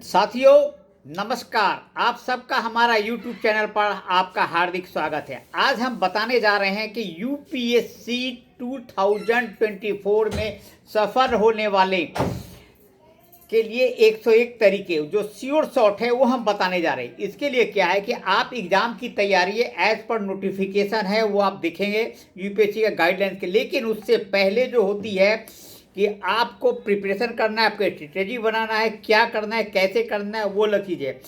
साथियों नमस्कार। आप सबका हमारा YouTube चैनल पर आपका हार्दिक स्वागत है। आज हम बताने जा रहे हैं कि यूपीएससी 2024 में सफल होने वाले के लिए 101 तरीके जो श्योर शॉट है वो हम बताने जा रहे हैं। इसके लिए क्या है कि आप एग्ज़ाम की तैयारी एज पर नोटिफिकेशन है वो आप देखेंगे यूपीएससी का गाइडलाइंस के, लेकिन उससे पहले जो होती है कि आपको प्रिपरेशन करना है, आपको स्ट्रेटेजी बनाना है, क्या करना है, कैसे करना है, वो अलग चीज़ है।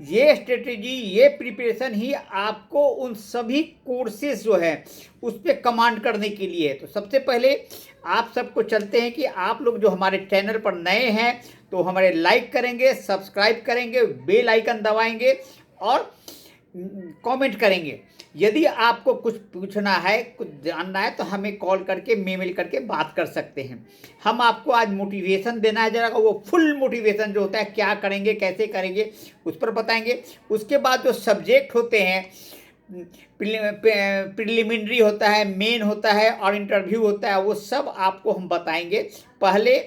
ये स्ट्रेटेजी, ये प्रिपरेशन ही आपको उन सभी कोर्सेज जो है उस पर कमांड करने के लिए है। तो सबसे पहले आप सबको चलते हैं कि आप लोग जो हमारे चैनल पर नए हैं तो हमारे लाइक करेंगे, सब्सक्राइब करेंगे, बेल आइकन दबाएंगे और कमेंट करेंगे। यदि आपको कुछ पूछना है, कुछ जानना है तो हमें कॉल करके, मेल करके बात कर सकते हैं। हम आपको आज मोटिवेशन देना है, जरा वो फुल मोटिवेशन जो होता है, क्या करेंगे, कैसे करेंगे, उस पर बताएंगे। उसके बाद जो सब्जेक्ट होते हैं, प्रिलिमिनरी होता है, मेन होता है और इंटरव्यू होता है, वो सब आपको हम बताएंगे। पहले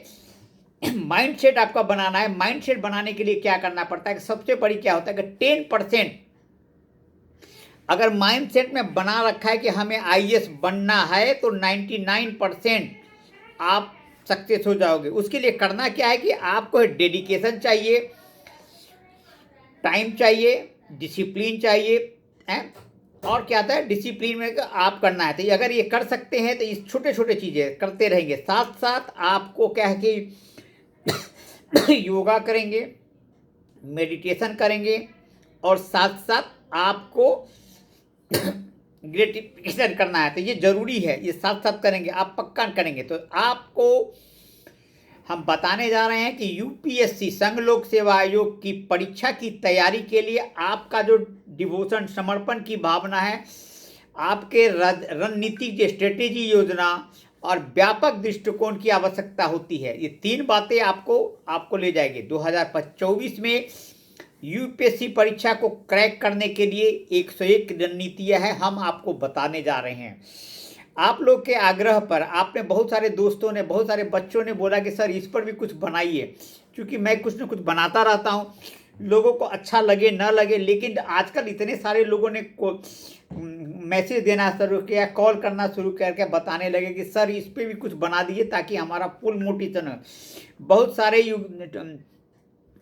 माइंडसेट आपका बनाना है। माइंडसेट बनाने के लिए क्या करना पड़ता है कि सबसे बड़ी क्या होता है कि 10% अगर माइंडसेट में बना रखा है कि हमें आईएएस बनना है तो 99% आप सक्सेस हो जाओगे। उसके लिए करना क्या है कि आपको डेडिकेशन चाहिए, टाइम चाहिए, डिसिप्लिन चाहिए है। और क्या था, डिसिप्लिन में आप करना है। तो अगर ये कर सकते हैं तो इस छोटे छोटे चीज़ें करते रहेंगे। साथ साथ आपको क्या है कि योगा करेंगे, मेडिटेशन करेंगे और साथ साथ आपको ग्रेटिफिकेशन करना है। तो ये ज़रूरी है, ये साथ साथ करेंगे, आप पक्का करेंगे तो आपको हम बताने जा रहे हैं कि यूपीएससी संघ लोक सेवा आयोग की परीक्षा की तैयारी के लिए आपका जो डिवोशन, समर्पण की भावना है, आपके रणनीतिक स्ट्रेटेजी, योजना और व्यापक दृष्टिकोण की आवश्यकता होती है। ये तीन बातें आपको ले जाएंगे 2024 में यूपीएससी परीक्षा को क्रैक करने के लिए 101 रणनीतियाँ हैं, हम आपको बताने जा रहे हैं। आप लोग के आग्रह पर आपने बहुत सारे दोस्तों ने, बहुत सारे बच्चों ने बोला कि सर इस पर भी कुछ बनाइए, क्योंकि मैं कुछ ना कुछ बनाता रहता हूँ, लोगों को अच्छा लगे ना लगे, लेकिन आजकल इतने सारे लोगों ने मैसेज देना शुरू किया, कॉल करना शुरू करके बताने लगे कि सर इस पर भी कुछ बना दीजिए ताकि हमारा फुल मोटिवेशन हो। बहुत सारे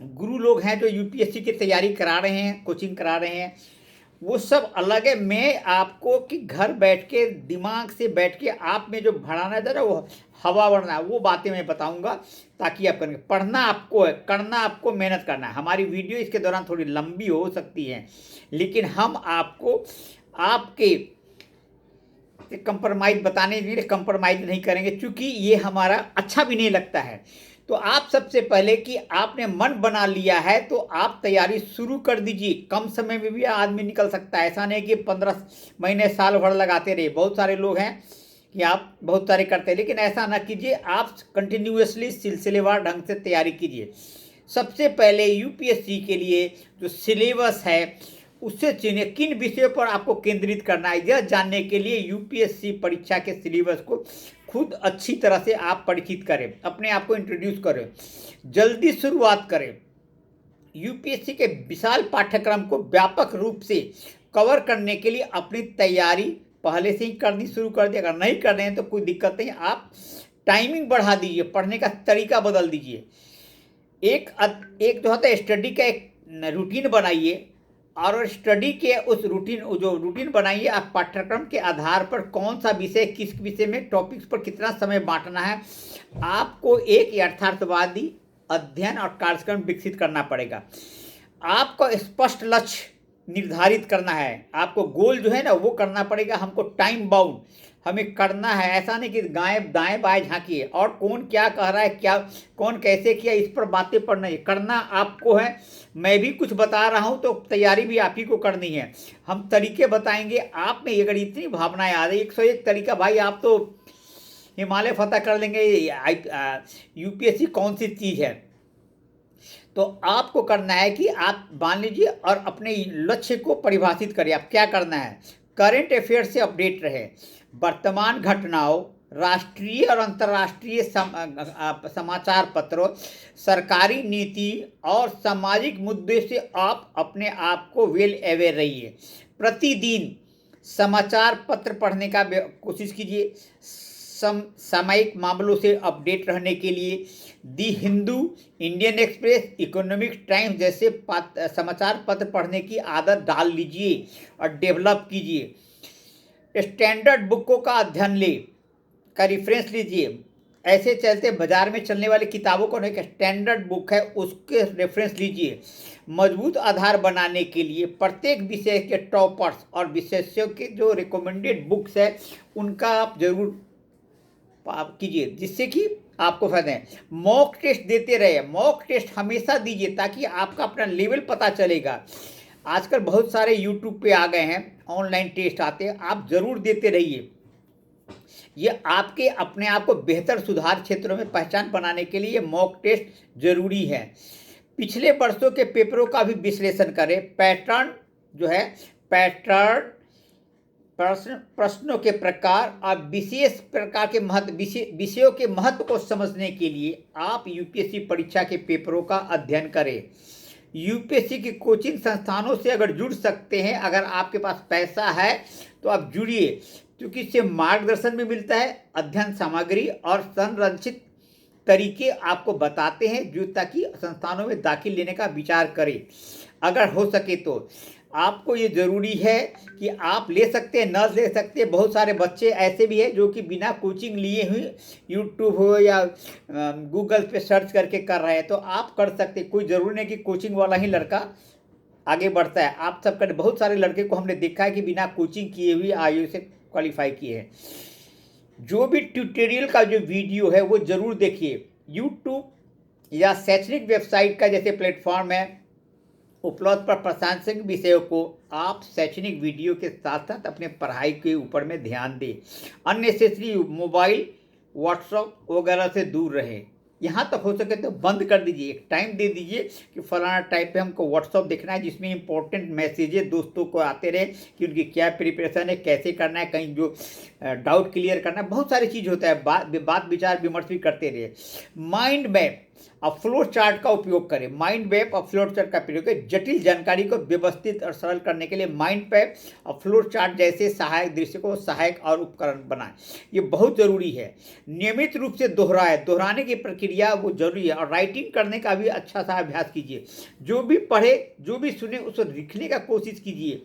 गुरु लोग हैं जो यूपीएससी की तैयारी करा रहे हैं, कोचिंग करा रहे हैं, वो सब अलग है। मैं आपको कि घर बैठ के, दिमाग से बैठ के आप में जो भराना है वो हवा बढ़ना है, वो बातें मैं बताऊंगा ताकि आप करेंगे। पढ़ना आपको है, करना आपको, मेहनत करना है। हमारी वीडियो इसके दौरान थोड़ी लंबी हो सकती है, लेकिन हम आपको आपके कंप्रोमाइज़ बताने के लिए कंप्रोमाइज़ नहीं करेंगे, क्योंकि ये हमारा अच्छा भी नहीं लगता है। तो आप सबसे पहले कि आपने मन बना लिया है तो आप तैयारी शुरू कर दीजिए। कम समय में भी आदमी निकल सकता है, ऐसा नहीं कि 15 महीने साल भर लगाते रहे। बहुत सारे लोग हैं कि आप बहुत सारे करते हैं, लेकिन ऐसा ना कीजिए। आप कंटिन्यूअसली सिलसिलेवार ढंग से तैयारी कीजिए। सबसे पहले यूपीएससी के लिए जो सिलेबस है उससे चुनिए किन विषयों पर आपको केंद्रित करना है। यह जानने के लिए यूपीएससी परीक्षा के सिलेबस को खुद अच्छी तरह से आप परिचित करें, अपने आप को इंट्रोड्यूस करें, जल्दी शुरुआत करें। यूपीएससी के विशाल पाठ्यक्रम को व्यापक रूप से कवर करने के लिए अपनी तैयारी पहले से ही करनी शुरू कर दें। अगर नहीं कर रहे हैं तो कोई दिक्कत नहीं, आप टाइमिंग बढ़ा दीजिए, पढ़ने का तरीका बदल दीजिए। एक जो होता है स्टडी का एक रूटीन बनाइए, और स्टडी के उस रूटीन बनाइए। आप पाठ्यक्रम के आधार पर कौन सा विषय, किस विषय में, टॉपिक्स पर कितना समय बांटना है, आपको एक यथार्थवादी अध्ययन और कार्यक्रम विकसित करना पड़ेगा। आपको स्पष्ट लक्ष्य निर्धारित करना है, आपको गोल जो है ना वो करना पड़ेगा। हमको टाइम बाउंड हमें करना है, ऐसा नहीं कि दाएं बाएं झांकिए और कौन क्या कह रहा है, क्या कौन कैसे किया, इस पर बातें पर नहीं करना आपको है। मैं भी कुछ बता रहा हूं तो तैयारी भी आप ही को करनी है। हम तरीके बताएंगे। आप में अगर इतनी भावनाएं आ रही, 101 तरीका, भाई आप तो हिमालय फतह कर लेंगे। यूपीएससी कौन सी चीज़ है? तो आपको करना है कि आप मान लीजिए और अपने लक्ष्य को परिभाषित करिए। आप क्या करना है? करंट अफेयर से अपडेट रहे, वर्तमान घटनाओं, राष्ट्रीय और अंतर्राष्ट्रीय समाचार पत्रों, सरकारी नीति और सामाजिक मुद्दे से आप अपने आप को वेल अवेयर रहिए। प्रतिदिन समाचार पत्र पढ़ने का कोशिश कीजिए। सामयिक मामलों से अपडेट रहने के लिए the Hindu, Indian Express, Economic Times जैसे समाचार पत्र पढ़ने की आदत डाल लीजिए और डेवलप कीजिए। स्टैंडर्ड बुकों का अध्ययन का रेफरेंस लीजिए। ऐसे चलते बाजार में चलने वाली किताबों को एक स्टैंडर्ड बुक है उसके रेफरेंस लीजिए। मजबूत आधार बनाने के लिए प्रत्येक विषय के टॉपर्स और विशेषज्ञों के जो रिकमेंडेड बुक्स है उनका आप जरूर कीजिए, जिससे कि आपको फायदा है। मॉक टेस्ट देते रहे, मॉक टेस्ट हमेशा दीजिए ताकि आपका अपना लेवल पता चलेगा। आजकल बहुत सारे यूट्यूब पे आ गए हैं, ऑनलाइन टेस्ट आते हैं, आप जरूर देते रहिए। ये आपके अपने आप को बेहतर सुधार क्षेत्रों में पहचान बनाने के लिए मॉक टेस्ट जरूरी है। पिछले वर्षों के पेपरों का भी विश्लेषण करें। पैटर्न जो है, पैटर्न, प्रश्नों के प्रकार और विशेष प्रकार के विषयों के महत्व को समझने के लिए आप यूपीएससी परीक्षा के पेपरों का अध्ययन करें। यूपीएससी की कोचिंग संस्थानों से अगर जुड़ सकते हैं, अगर आपके पास पैसा है तो आप जुड़िए, क्योंकि इससे मार्गदर्शन भी मिलता है, अध्ययन सामग्री और संरचित तरीके आपको बताते हैं जो ताकि संस्थानों में दाखिल लेने का विचार करें। अगर हो सके तो आपको ये ज़रूरी है कि आप ले सकते हैं, न ले सकते। बहुत सारे बच्चे ऐसे भी हैं जो कि बिना कोचिंग लिए हुए यूट्यूब हो या गूगल पे सर्च करके कर रहे हैं, तो आप कर सकते। कोई ज़रूरी नहीं कि कोचिंग वाला ही लड़का आगे बढ़ता है। आप सब कर, बहुत सारे लड़के को हमने देखा है कि बिना कोचिंग किए हुए आईएएस से क्वालिफाई किए हैं। जो भी ट्यूटोरियल का जो वीडियो है वो ज़रूर देखिए। यूट्यूब या शैक्षणिक वेबसाइट का जैसे प्लेटफॉर्म है उपलब्ध पर प्रासंगिक विषयों को आप शैक्षणिक वीडियो के साथ साथ अपने पढ़ाई के ऊपर में ध्यान दें। अननेसेसरी मोबाइल, व्हाट्सएप वगैरह से दूर रहें। यहाँ तक हो सके तो बंद कर दीजिए। एक टाइम दे दीजिए कि फलाना टाइम पे हमको व्हाट्सएप देखना है जिसमें इंपॉर्टेंट मैसेजेस दोस्तों को आते रहे कि उनकी क्या प्रिपरेशन है, कैसे करना है, कहीं जो डाउट क्लियर करना है, बहुत सारी चीज़ होता है। बात विचार विमर्श भी करते रहे। माइंड मैप और फ्लो चार्ट का उपयोग करें। माइंड मैप और फ्लो चार्ट का प्रयोग करें। जटिल जानकारी को व्यवस्थित और सरल करने के लिए माइंड मैप और फ्लो चार्ट जैसे सहायक दृश्य को सहायक और उपकरण बनाएं। ये बहुत ज़रूरी है। नियमित रूप से दोहराने की प्रक्रिया वो जरूरी है। और राइटिंग करने का भी अच्छा सा अभ्यास कीजिए। जो भी पढ़े, जो भी सुने, उसको लिखने का कोशिश कीजिए।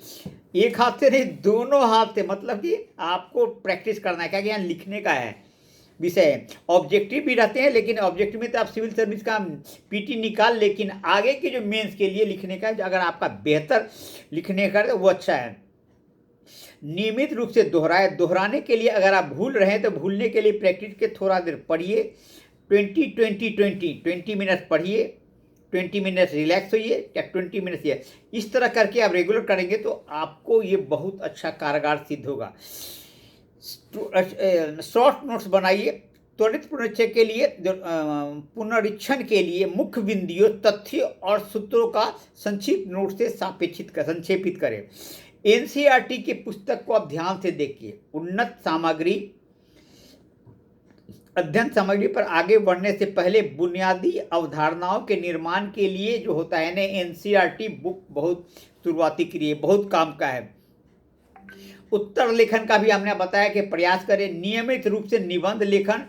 एक हाथ से नहीं, दोनों हाथ से, मतलब कि आपको प्रैक्टिस करना है। क्या यहाँ लिखने का है विषय है। ऑब्जेक्टिव भी रहते हैं, लेकिन ऑब्जेक्टिव में तो आप सिविल सर्विस का पीटी निकाल, लेकिन आगे के जो मेंस के लिए लिखने का अगर आपका बेहतर लिखने का तो वो अच्छा है। नियमित रूप से दोहराने के लिए अगर आप भूल रहे हैं तो भूलने के लिए प्रैक्टिस के थोड़ा देर पढ़िए। 20 मिनट पढ़िए, 20 मिनट रिलैक्स होइए या 20 मिनट ये, इस तरह करके आप रेगुलर करेंगे तो आपको ये बहुत अच्छा कारगर सिद्ध होगा। शॉर्ट नोट्स बनाइए। त्वरित पुनरीक्षण के लिए मुख्य बिंदुओं, तथ्यों और सूत्रों का संक्षिप्त नोट से संक्षेपित करें। एनसीईआरटी की पुस्तक को आप ध्यान से देखिए। उन्नत सामग्री, अध्ययन सामग्री पर आगे बढ़ने से पहले बुनियादी अवधारणाओं के निर्माण के लिए जो होता है ना, एनसीईआरटी बुक बहुत शुरुआती के लिए बहुत काम का है। उत्तर लेखन का भी हमने बताया कि प्रयास करें। नियमित रूप से निबंध लेखन,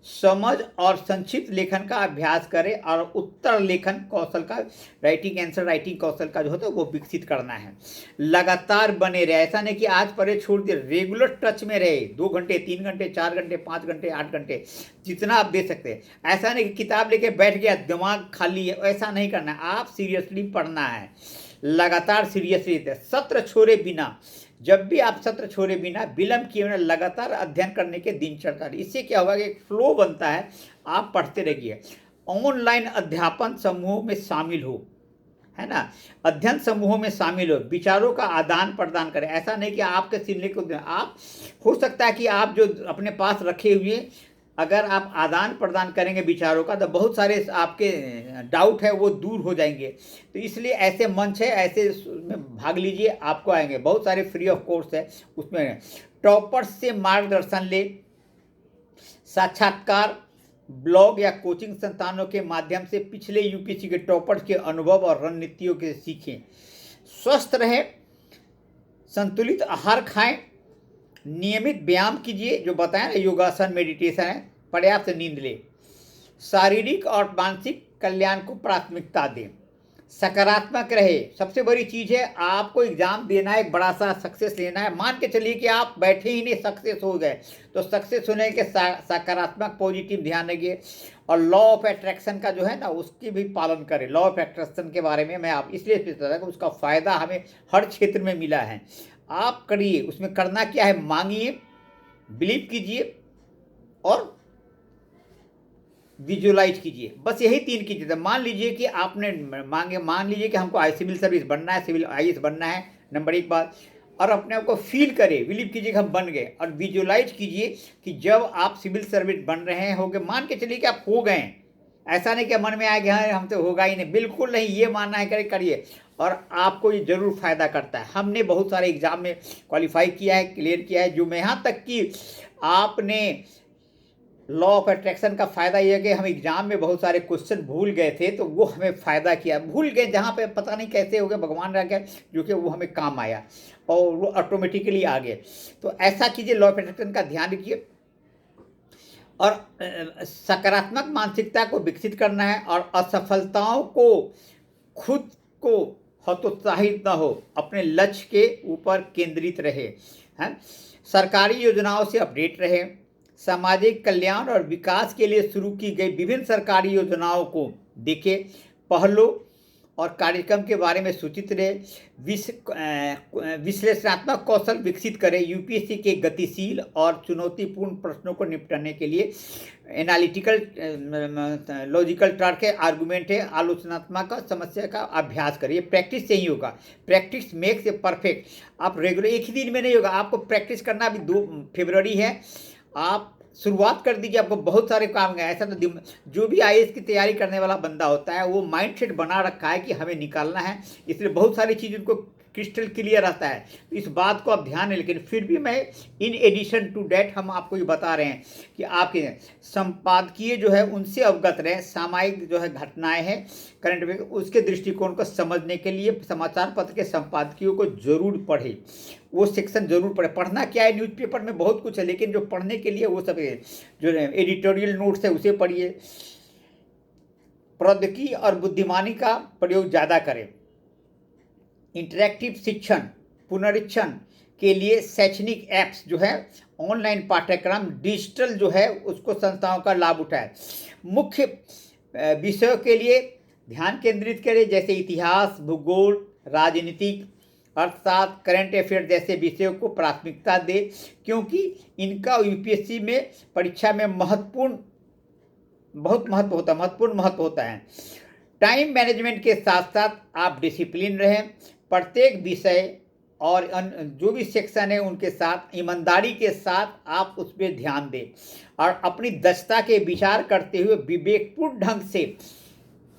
समझ और संक्षिप्त लेखन का अभ्यास करें और उत्तर लेखन कौशल का, आंसर राइटिंग कौशल का जो होता है वो विकसित करना है। लगातार बने रहे, ऐसा नहीं कि आज पढ़े छोड़ दिए, रेगुलर टच में रहे। 2 घंटे, 3 घंटे, 4 घंटे, 5 घंटे, 8 घंटे, जितना आप दे सकते हैं। ऐसा नहीं कि किताब लेके बैठ गया, दिमाग खाली है, ऐसा नहीं करना है। आप सीरियसली पढ़ना है, लगातार सीरियसली। सत्र छोड़े बिना, जब भी आप सत्र छोड़े बिना, विलंब किए बिना लगातार अध्ययन करने के दिनचर्या, इससे क्या होगा कि एक फ्लो बनता है, आप पढ़ते रहिए। ऑनलाइन अध्यापन समूहों में शामिल हो, है ना, अध्ययन समूहों में शामिल हो, विचारों का आदान प्रदान करें। ऐसा नहीं कि आपके सीखने को, आप हो सकता है कि आप जो अपने पास रखे हुए अगर आप आदान प्रदान करेंगे विचारों का तो बहुत सारे आपके डाउट है वो दूर हो जाएंगे। तो इसलिए ऐसे मंच है, ऐसे में भाग लीजिए, आपको आएंगे। बहुत सारे फ्री ऑफ कोर्स है, उसमें टॉपर्स से मार्गदर्शन ले, साक्षात्कार, ब्लॉग या कोचिंग संस्थानों के माध्यम से पिछले यूपीएससी के टॉपर्स के अनुभव और रणनीतियों के सीखें। स्वस्थ रहे, संतुलित आहार खाएं, नियमित व्यायाम कीजिए, जो बताया ना योगासन मेडिटेशन है, पर्याप्त नींद लें, शारीरिक और मानसिक कल्याण को प्राथमिकता दें, सकारात्मक रहे। सबसे बड़ी चीज़ है, आपको एग्जाम देना है, एक बड़ा सा सक्सेस लेना है। मान के चलिए कि आप बैठे ही नहीं, सक्सेस हो गए, तो सक्सेस होने के सकारात्मक पॉजिटिव ध्यान रखिए। और लॉ ऑफ अट्रैक्शन का जो है ना, उसकी भी पालन करें। लॉ ऑफ अट्रैक्शन के बारे में मैं आप इसलिए बता रहा हूं कि उसका फ़ायदा हमें हर क्षेत्र में मिला है। आप करिए, उसमें करना क्या है, मांगिए, बिलीव कीजिए और विजुलाइज कीजिए। बस यही 3 की चीज़ें। मान लीजिए कि आपने मान लीजिए कि हमको सिविल सर्विस बनना है, सिविल आईएएस बनना है, नंबर 1 बात। और अपने आप को फील करें, बिलीव कीजिए कि हम बन गए, और विजुलाइज कीजिए कि जब आप सिविल सर्विस बन रहे हैं, होगे, मान के चलिए कि आप हो गए। ऐसा नहीं कि मन में आया कि हाँ हम तो होगा ही नहीं, बिल्कुल नहीं, ये मानना है, करिए, और आपको ये जरूर फ़ायदा करता है। हमने बहुत सारे एग्जाम में क्वालिफाई किया है, क्लियर किया है, जो मैं यहाँ तक कि आपने लॉ ऑफ अट्रैक्शन का फ़ायदा यह है कि हम एग्जाम में बहुत सारे क्वेश्चन भूल गए थे, तो वो हमें फ़ायदा किया, भूल गए जहाँ पे पता नहीं कैसे हो गया, भगवान रह गया, जो कि वो हमें काम आया और वो ऑटोमेटिकली आ गए। तो ऐसा कीजिए, लॉ ऑफ अट्रैक्शन का ध्यान रखिए, और सकारात्मक मानसिकता को विकसित करना है, और असफलताओं को खुद को हतोत्साहित न हो, अपने लक्ष्य के ऊपर केंद्रित रहे, हैं, सरकारी योजनाओं से अपडेट रहे, सामाजिक कल्याण और विकास के लिए शुरू की गई विभिन्न सरकारी योजनाओं को देखें, पहलों और कार्यक्रम के बारे में सूचित रहे, विश्लेषणात्मक कौशल विकसित करें, यूपीएससी के गतिशील और चुनौतीपूर्ण प्रश्नों को निपटाने के लिए एनालिटिकल लॉजिकल तर्क है, आर्गुमेंट है, आलोचनात्मक समस्या का अभ्यास करिए। प्रैक्टिस से ही होगा, प्रैक्टिस मेक्स ए परफेक्ट। आप रेगुलर एक ही दिन में नहीं होगा, आपको प्रैक्टिस करना। अभी 2 फरवरी है, आप शुरुआत कर दीजिए, आपको बहुत सारे काम है। ऐसा तो जो भी आईएएस की तैयारी करने वाला बंदा होता है, वो माइंडसेट बना रखा है कि हमें निकालना है, इसलिए बहुत सारी चीज़ उनको क्रिस्टल क्लियर रहता है, तो इस बात को आप ध्यान है। लेकिन फिर भी मैं इन एडिशन टू डेट हम आपको ये बता रहे हैं कि आपके संपादकीय जो है उनसे अवगत रहें, सामायिक जो है घटनाएं हैं, करंट अफेयर, उसके दृष्टिकोण को समझने के लिए समाचार पत्र के संपादकीयों को जरूर पढ़ें, वो सेक्शन जरूर पढ़े। पढ़ना क्या है, न्यूज़पेपर में बहुत कुछ है, लेकिन जो पढ़ने के लिए वो सब जो एडिटोरियल नोट्स है उसे पढ़िए। प्रौद्योगिकी और बुद्धिमानी का प्रयोग ज़्यादा करें। इंटरैक्टिव शिक्षण पुनरीक्षण के लिए शैक्षणिक ऐप्स जो है, ऑनलाइन पाठ्यक्रम, डिजिटल जो है उसको संस्थाओं का लाभ उठाए। मुख्य विषयों के लिए ध्यान केंद्रित करें, जैसे इतिहास, भूगोल, राजनीतिक, अर्थशास्त्र, करंट अफेयर जैसे विषयों को प्राथमिकता दे, क्योंकि इनका यूपीएससी में परीक्षा में बहुत महत्वपूर्ण होता है। टाइम मैनेजमेंट के साथ साथ आप डिसिप्लिन रहें, प्रत्येक विषय और जो भी सेक्शन है उनके साथ ईमानदारी के साथ आप उस पर ध्यान दें, और अपनी दक्षता के विचार करते हुए विवेकपूर्ण ढंग से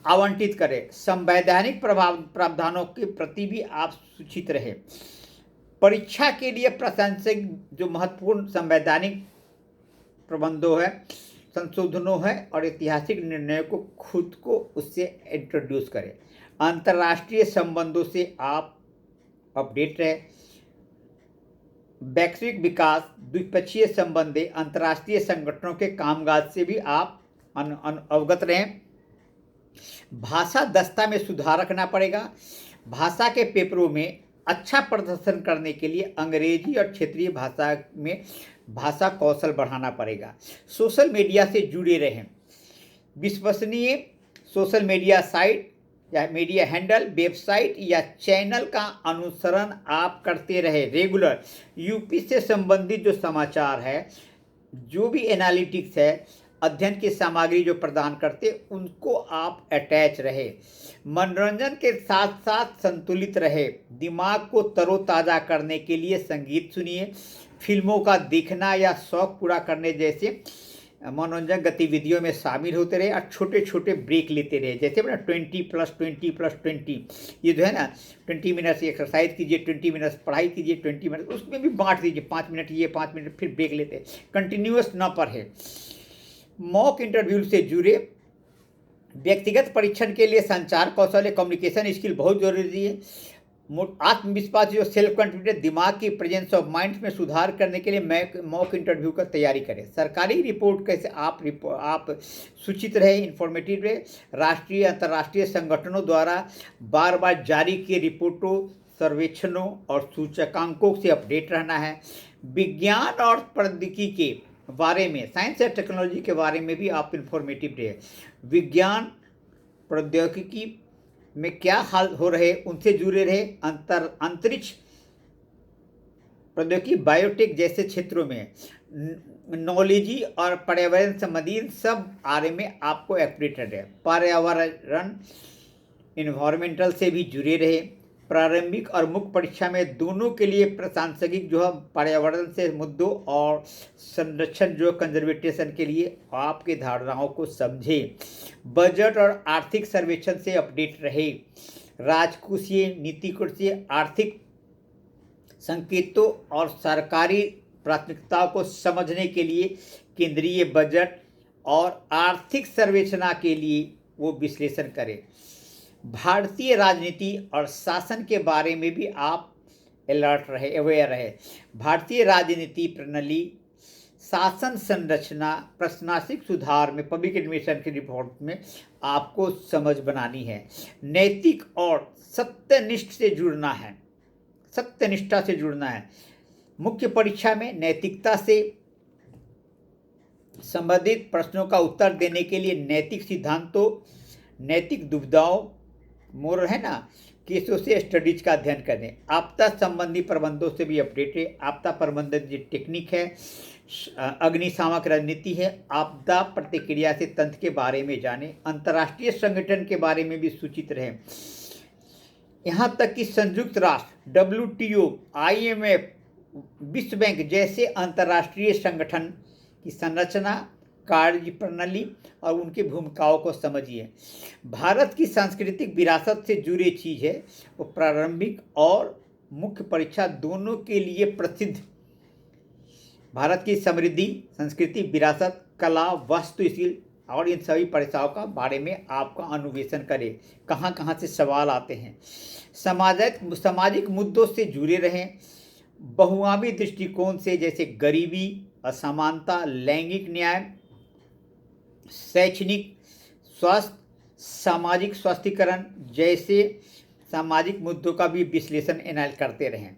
आवंटित करें। संवैधानिक प्रावधानों के प्रति भी आप सूचित रहें। परीक्षा के लिए प्रासंगिक जो महत्वपूर्ण संवैधानिक प्रबंधों है, संशोधनों है और ऐतिहासिक निर्णयों को खुद को उससे इंट्रोड्यूस करें। अंतर्राष्ट्रीय संबंधों से आप अपडेट रहे। वैश्विक विकास, द्विपक्षीय संबंधें, अंतर्राष्ट्रीय संगठनों के कामकाज से भी आप अवगत रहें। भाषा दक्षता में सुधार रखना पड़ेगा। भाषा के पेपरों में अच्छा प्रदर्शन करने के लिए अंग्रेजी और क्षेत्रीय भाषा में भाषा कौशल बढ़ाना पड़ेगा। सोशल मीडिया से जुड़े रहें। विश्वसनीय सोशल मीडिया साइट या मीडिया हैंडल, वेबसाइट या चैनल का अनुसरण आप करते रहे। रेगुलर यूपी से संबंधित जो समाचार है, जो भी एनालिटिक्स है, अध्ययन की सामग्री जो प्रदान करते, उनको आप अटैच रहे। मनोरंजन के साथ साथ संतुलित रहे। दिमाग को तरोताज़ा करने के लिए संगीत सुनिए, फिल्मों का देखना या शौक पूरा करने जैसे मनोरंजन गतिविधियों में शामिल होते रहे, और छोटे छोटे ब्रेक लेते रहे। जैसे ना 20+20+20, ये जो है ना 20 मिनट एक्सरसाइज कीजिए, 20 मिनट पढ़ाई कीजिए, 20 मिनट उसमें भी बांट दीजिए, 5 मिनट ये 5 मिनट फिर ब्रेक लेते, कंटिन्यूअस ना पढ़े। मॉक इंटरव्यू से जुड़े व्यक्तिगत परीक्षण के लिए संचार कौशल, कम्युनिकेशन स्किल बहुत जरूरी है। आत्मविश्वास, जो सेल्फ कॉन्फिडेंस, दिमाग की प्रेजेंस ऑफ माइंड में सुधार करने के लिए मॉक इंटरव्यू का तैयारी करें। सरकारी रिपोर्ट कैसे आप सूचित रहे, इंफॉर्मेटिव रहे। राष्ट्रीय अंतर्राष्ट्रीय संगठनों द्वारा बार बार जारी किए रिपोर्टों, सर्वेक्षणों और सूचकांकों से अपडेट रहना है। विज्ञान और प्रौद्योगिकी के बारे में, साइंस और टेक्नोलॉजी के बारे में भी आप इंफॉर्मेटिव रहे। विज्ञान प्रौद्योगिकी में क्या हाल हो रहे उनसे जुड़े रहे। अंतरिक्ष प्रौद्योगिकी, बायोटेक जैसे क्षेत्रों में नॉलेजी और पर्यावरण संबंधी सब बारे में आपको अपडेटेड है। पर्यावरण, इन्वायरमेंटल से भी जुड़े रहे। प्रारंभिक और मुख्य परीक्षा में दोनों के लिए प्रासंगिक जो है पर्यावरण से मुद्दों और संरक्षण जो कंजर्वेशन के लिए आपके धारणाओं को समझें। बजट और आर्थिक सर्वेक्षण से अपडेट रहे। राजकोषीय, नीतिकोषीय, आर्थिक संकेतों और सरकारी प्राथमिकताओं को समझने के लिए केंद्रीय बजट और आर्थिक सर्वेक्षण के लिए वो विश्लेषण करें। भारतीय राजनीति और शासन के बारे में भी आप अलर्ट रहे, अवेयर रहे। भारतीय राजनीति प्रणाली, शासन संरचना, प्रशासनिक सुधार में पब्लिक एडमिनिस्ट्रेशन की रिपोर्ट में आपको समझ बनानी है। नैतिक और सत्यनिष्ठ से जुड़ना है, सत्यनिष्ठा से जुड़ना है। मुख्य परीक्षा में नैतिकता से संबंधित प्रश्नों का उत्तर देने के लिए नैतिक सिद्धांतों, नैतिक दुविधाओं, मोरल है ना, केसों से स्टडीज का अध्ययन करें। आपदा संबंधी प्रबंधों से भी अपडेट है। आपदा प्रबंधन जो टेक्निक है, अग्निशामक रणनीति है, आपदा प्रतिक्रिया से तंत्र के बारे में जाने। अंतर्राष्ट्रीय संगठन के बारे में भी सूचित रहे। यहाँ तक कि संयुक्त राष्ट्र, WTO, IMF, विश्व बैंक जैसे अंतर्राष्ट्रीय संगठन की संरचना, कार्य प्रणाली और उनकी भूमिकाओं को समझिए। भारत की सांस्कृतिक विरासत से जुड़ी चीज़ है, वो प्रारंभिक और मुख्य परीक्षा दोनों के लिए प्रसिद्ध। भारत की समृद्धि, संस्कृति, विरासत, कला, वास्तुशिल्प और इन सभी परीक्षाओं का बारे में आपका अन्वेषण करें, कहाँ कहाँ से सवाल आते हैं। सामाजिक मुद्दों से जुड़े रहें। बहुआयामी दृष्टिकोण से, जैसे गरीबी, असमानता, लैंगिक न्याय, शैक्षणिक, स्वास्थ्य, सामाजिक स्वास्थ्यकरण जैसे सामाजिक मुद्दों का भी विश्लेषण एनालाइज करते रहें।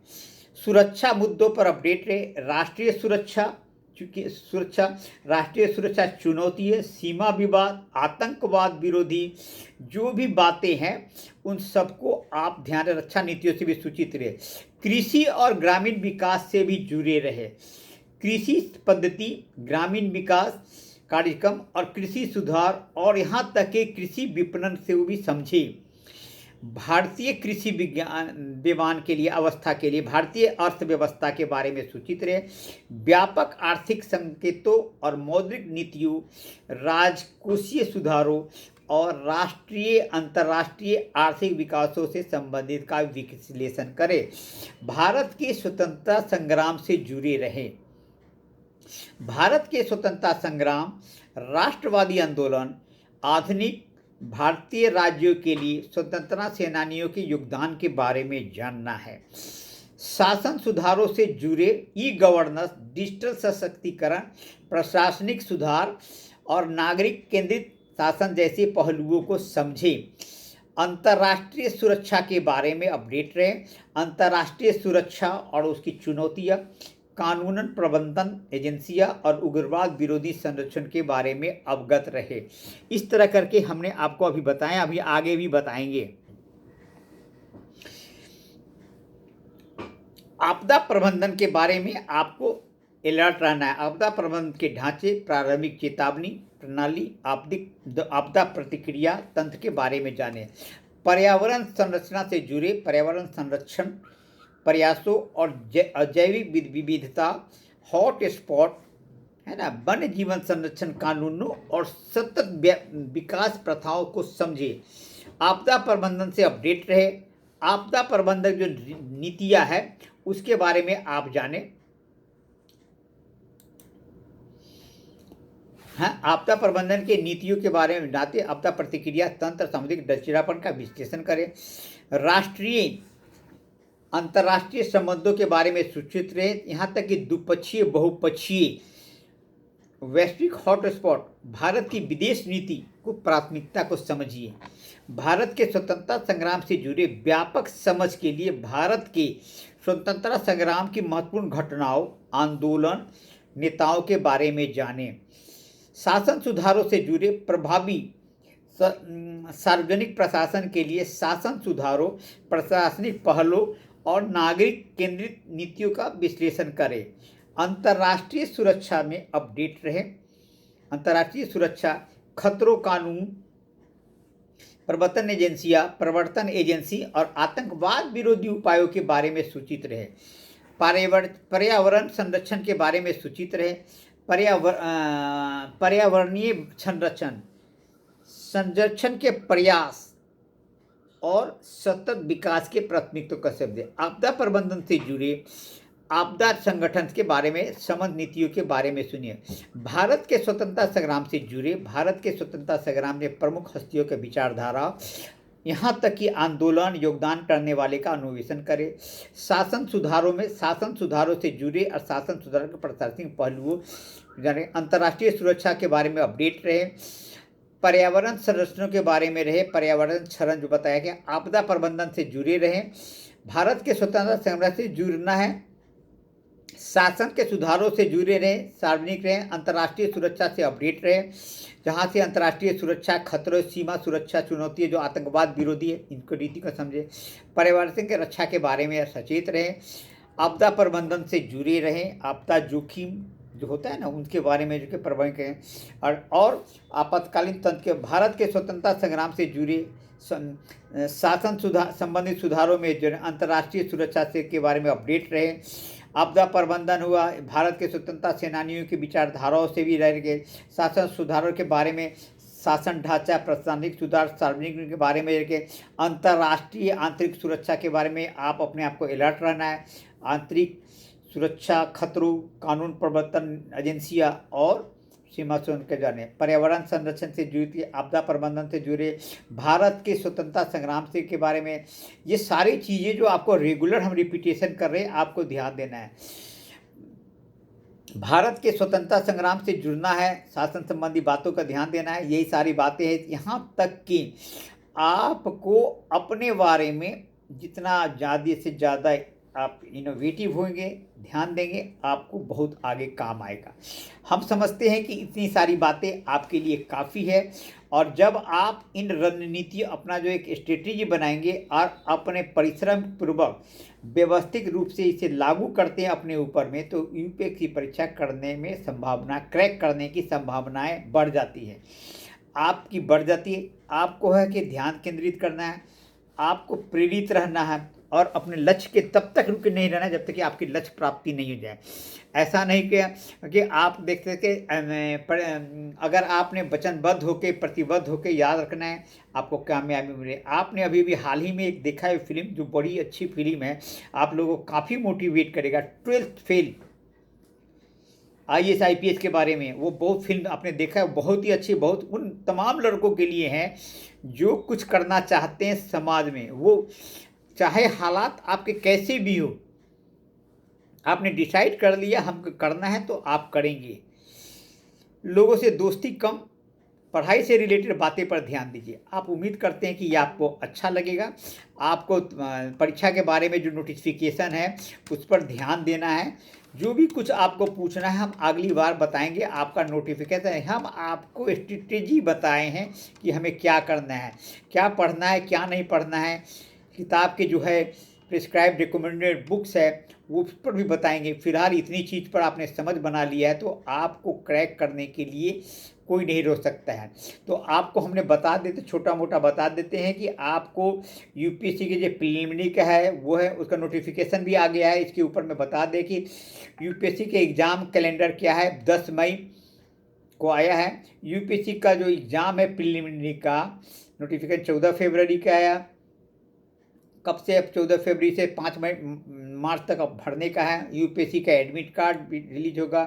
सुरक्षा मुद्दों पर अपडेट रहे। राष्ट्रीय सुरक्षा, राष्ट्रीय सुरक्षा चुनौती है। सीमा विवाद, आतंकवाद विरोधी जो भी बातें हैं उन सबको आप ध्यान, रक्षा नीतियों से भी सूचित रहे। कृषि और ग्रामीण विकास से भी जुड़े रहे। कृषि पद्धति, ग्रामीण विकास कार्यक्रम और कृषि सुधार और यहाँ तक कि कृषि विपणन से वो भी समझे। भारतीय कृषि विज्ञान के लिए, अवस्था के लिए, भारतीय अर्थव्यवस्था के बारे में सूचित रहे। व्यापक आर्थिक संकेतों और मौद्रिक नीतियों, राजकोषीय सुधारों और राष्ट्रीय अंतर्राष्ट्रीय आर्थिक विकासों से संबंधित का विश्लेषण करें। भारत के स्वतंत्रता संग्राम से जुड़े रहे। भारत के स्वतंत्रता संग्राम, राष्ट्रवादी आंदोलन, आधुनिक भारतीय राज्यों के लिए स्वतंत्रता सेनानियों के योगदान के बारे में जानना है। शासन सुधारों से जुड़े ई गवर्नेंस, डिजिटल सशक्तिकरण, प्रशासनिक सुधार और नागरिक केंद्रित शासन जैसे पहलुओं को समझें। अंतर्राष्ट्रीय सुरक्षा के बारे में अपडेट रहें। अंतर्राष्ट्रीय सुरक्षा और उसकी चुनौतियाँ, कानूनन प्रबंधन एजेंसियां और उग्रवाद विरोधी संरक्षण के बारे में अवगत रहे। इस तरह करके हमने आपको अभी बताया, अभी आगे भी बताएंगे। आपदा प्रबंधन के बारे में आपको अलर्ट रहना है। आपदा प्रबंधन के ढांचे, प्रारंभिक चेतावनी प्रणाली, आपदा प्रतिक्रिया तंत्र के बारे में जाने। पर्यावरण संरचना से जुड़े पर्यावरण संरक्षण प्रयासों और जैविक विविधता, हॉट स्पॉट है ना, वन्य जीवन संरक्षण कानूनों और सतत विकास प्रथाओं को समझे। आपदा प्रबंधन से अपडेट रहे। आपदा प्रबंधन जो नीतियां है उसके बारे में आप जाने। हाँ, आपदा प्रबंधन के नीतियों के बारे में नाते आपदा प्रतिक्रिया तंत्र सामुदायिक लचीलापन का विश्लेषण करें। राष्ट्रीय अंतर्राष्ट्रीय संबंधों के बारे में सूचित रहे, यहाँ तक कि द्विपक्षीय बहुपक्षीय वैश्विक हॉटस्पॉट भारत की विदेश नीति को प्राथमिकता को समझिए। भारत के स्वतंत्रता संग्राम से जुड़े व्यापक समझ के लिए भारत के स्वतंत्रता संग्राम की महत्वपूर्ण घटनाओं, आंदोलन, नेताओं के बारे में जानें। शासन सुधारों से जुड़े प्रभावी सार्वजनिक प्रशासन के लिए शासन सुधारों, प्रशासनिक पहलों और नागरिक केंद्रित नीतियों का विश्लेषण करें। अंतर्राष्ट्रीय सुरक्षा में अपडेट रहे। अंतर्राष्ट्रीय सुरक्षा खतरों, कानून प्रवर्तन एजेंसी और आतंकवाद विरोधी उपायों के बारे में सूचित रहे। पर्यावरण संरक्षण के बारे में सूचित रहे। पर्यावरणीय संरक्षण के प्रयास और सतत विकास के प्राथमिकता का शब्द है। आपदा प्रबंधन से जुड़े आपदा संगठन के बारे में संबंध नीतियों के बारे में सुनिए। भारत के स्वतंत्रता संग्राम से जुड़े भारत के स्वतंत्रता संग्राम में प्रमुख हस्तियों के विचारधारा, यहाँ तक कि आंदोलन योगदान करने वाले का अन्वेषण करें। शासन सुधारों से जुड़े और शासन सुधार के प्रशासनिक पहलुओं यानी अंतर्राष्ट्रीय सुरक्षा के बारे में अपडेट रहे। पर्यावरण संरक्षणों के बारे में रहे। पर्यावरण क्षरण जो बताया गया, आपदा प्रबंधन से जुड़े रहे। भारत के स्वतंत्रता संग्राम से जुड़ना है। शासन के सुधारों से जुड़े रहे, सार्वजनिक रहे। अंतर्राष्ट्रीय सुरक्षा से अपडेट रहे, जहाँ से अंतर्राष्ट्रीय सुरक्षा खतरों, सीमा सुरक्षा चुनौती जो आतंकवाद विरोधी है, इनको नीति को समझे। पर्यावरण के रक्षा के बारे में सचेत रहे। आपदा प्रबंधन से जुड़े रहे। आपदा जोखिम जो होता है ना, उनके बारे में जो कि प्रबंधन करें। और आपातकालीन तंत्र के भारत के स्वतंत्रता संग्राम से जुड़े शासन संबंधित सुधारों में जो अंतर्राष्ट्रीय सुरक्षा से के बारे में अपडेट रहे। आपदा प्रबंधन हुआ, भारत के स्वतंत्रता सेनानियों की विचारधाराओं से भी रह गए। शासन सुधारों के बारे में शासन ढांचा, प्रशासनिक सुधार, सार्वजनिक के बारे में रह। अंतर्राष्ट्रीय आंतरिक सुरक्षा के बारे में आप अपने आप को अलर्ट रहना है। आंतरिक सुरक्षा खतरों, कानून प्रवर्तन एजेंसियां और सीमा से उनके जाने। पर्यावरण संरक्षण से जुड़ी, आपदा प्रबंधन से जुड़े, भारत के स्वतंत्रता संग्राम से के बारे में, ये सारी चीज़ें जो आपको रेगुलर हम रिपीटेशन कर रहे हैं, आपको ध्यान देना है। भारत के स्वतंत्रता संग्राम से जुड़ना है, शासन संबंधी बातों का ध्यान देना है। यही सारी बातें हैं। यहाँ तक कि आपको अपने बारे में जितना ज़्यादा से ज़्यादा आप इनोवेटिव होंगे, ध्यान देंगे, आपको बहुत आगे काम आएगा। हम समझते हैं कि इतनी सारी बातें आपके लिए काफ़ी है। और जब आप इन रणनीति अपना जो एक स्ट्रेटेजी बनाएंगे और अपने परिश्रम पूर्वक व्यवस्थित रूप से इसे लागू करते हैं अपने ऊपर में, तो यूपीएससी की परीक्षा करने में संभावना, क्रैक करने की संभावनाएं बढ़ जाती है, आपकी बढ़ जाती है। आपको है कि ध्यान केंद्रित करना है, आपको प्रेरित रहना है और अपने लक्ष्य के तब तक रुके नहीं रहना जब तक कि आपकी लक्ष्य प्राप्ति नहीं हो जाए। ऐसा नहीं कि आप देखते कि अगर आपने वचनबद्ध होकर, प्रतिबद्ध होकर याद रखना है, आपको कामयाबी मिले। आपने अभी भी हाल ही में एक देखा है फिल्म, जो बड़ी अच्छी फिल्म है, आप लोगों को काफ़ी मोटिवेट करेगा, 12th फेल IAS IPS के बारे में। वो बहुत फिल्म आपने देखा है, बहुत ही अच्छी, बहुत उन तमाम लड़कों के लिए है जो कुछ करना चाहते हैं समाज में। वो चाहे हालात आपके कैसे भी हो, आपने डिसाइड कर लिया हमको करना है, तो आप करेंगे। लोगों से दोस्ती कम, पढ़ाई से रिलेटेड बातें पर ध्यान दीजिए। आप उम्मीद करते हैं कि ये आपको अच्छा लगेगा। आपको परीक्षा के बारे में जो नोटिफिकेशन है उस पर ध्यान देना है। जो भी कुछ आपको पूछना है हम अगली बार बताएंगे। आपका नोटिफिकेशन है, हम आपको स्ट्रेटेजी बताए हैं कि हमें क्या करना है, क्या पढ़ना है, क्या नहीं पढ़ना है। किताब के जो है प्रिस्क्राइब रिकमेंडेड बुक्स है वो उस पर भी बताएंगे। फिलहाल इतनी चीज़ पर आपने समझ बना लिया है, तो आपको क्रैक करने के लिए कोई नहीं रोक सकता है। तो आपको हमने बता देते, छोटा मोटा बता देते हैं कि आपको यूपीएससी के जो प्रीलिमिनरी का है वो है, उसका नोटिफिकेशन भी आ गया है। इसके ऊपर मैं बता दें कि यूपीएससी के एग्ज़ाम कैलेंडर क्या है, 10 मई को आया है। यूपीएससी का जो एग्ज़ाम है प्रीलिमिनरी का नोटिफिकेशन 14 फरवरी का आया। कब से? अब 14 फरवरी से 5 मार्च तक अब भरने का है। यूपीएससी का एडमिट कार्ड भी रिलीज होगा।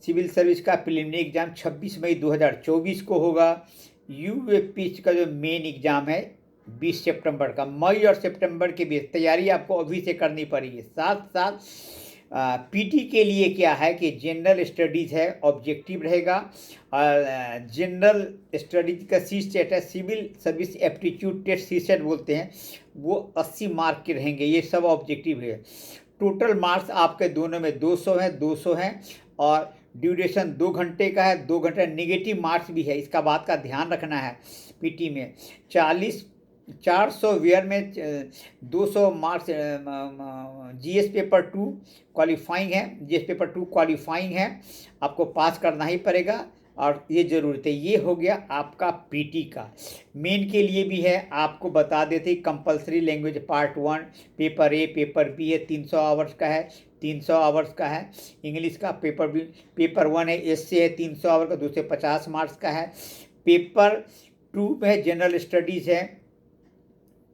सिविल सर्विस का प्रिलिमिनरी एग्ज़ाम 26 मई 2024 को होगा। यूएपीएससी का जो मेन एग्ज़ाम है 20 सितंबर का। मई और सितंबर के बीच तैयारी आपको अभी से करनी पड़ेगी। साथ साथ पीटी के लिए क्या है कि जनरल स्टडीज़ है, ऑब्जेक्टिव रहेगा। और जनरल स्टडीज का सी सेट है, civil service aptitude test CSAT बोलते हैं, वो 80 मार्क के रहेंगे। ये सब ऑब्जेक्टिव है। टोटल मार्क्स आपके दोनों में 200 हैं और ड्यूरेशन 2 घंटे का है। 2 घंटे नेगेटिव मार्क्स भी है, इसका बात का ध्यान रखना है। पीटी में 400 वेयर में 200 मार्क्स जीएस पेपर 2 क्वालिफाइंग है। जीएस पेपर 2 क्वालिफाइंग है, आपको पास करना ही पड़ेगा और ये ज़रूरत है। ये हो गया आपका पीटी का। मेन के लिए भी है, आपको बता देते compulsory language part 1 paper A paper B है, 300 आवर्स का है, 300 आवर्स का है। इंग्लिश का पेपर 1 है, एसए है 300 आवर का, 250 मार्क्स का है। पेपर 2 में जनरल स्टडीज़ है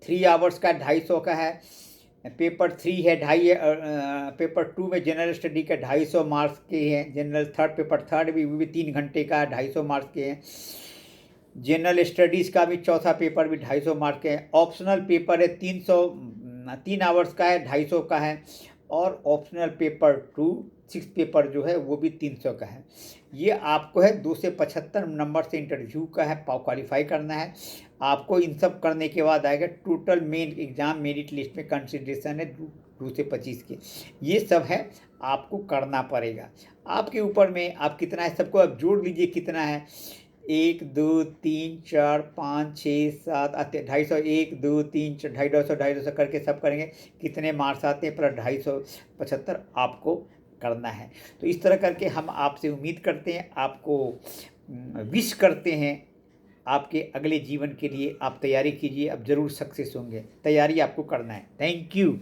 3 आवर्स का, 250 का है। पेपर 3 है पेपर 2 में जनरल स्टडी का 250 मार्क्स के हैं। जनरल पेपर थर्ड भी 3 घंटे का 250 मार्क्स के हैं। जनरल स्टडीज़ का भी चौथा पेपर भी 250 मार्क्स के हैं। ऑप्शनल पेपर है 3 आवर्स का है, 250 का है। और ऑप्शनल पेपर 2 6 पेपर जो है वो भी 300 का है। ये आपको है 2 से 75 नंबर से इंटरव्यू का है, क्वालिफाई करना है आपको। इन सब करने के बाद आएगा total main exam merit list में कंसिडरेशन है 2 से 25 के। ये सब है, आपको करना पड़ेगा। आपके ऊपर में आप कितना है, सबको आप जोड़ लीजिए कितना है। 1 2 3 4 5 6 7 आते 250, 1 2 3 4 250 करके सब करेंगे, कितने मार्क्स आते हैं, प्लस 275 आपको करना है। तो इस तरह करके हम आपसे उम्मीद करते हैं, आपको विश करते हैं आपके अगले जीवन के लिए। आप तैयारी कीजिए, अब ज़रूर सक्सेस होंगे। तैयारी आपको करना है। Thank you.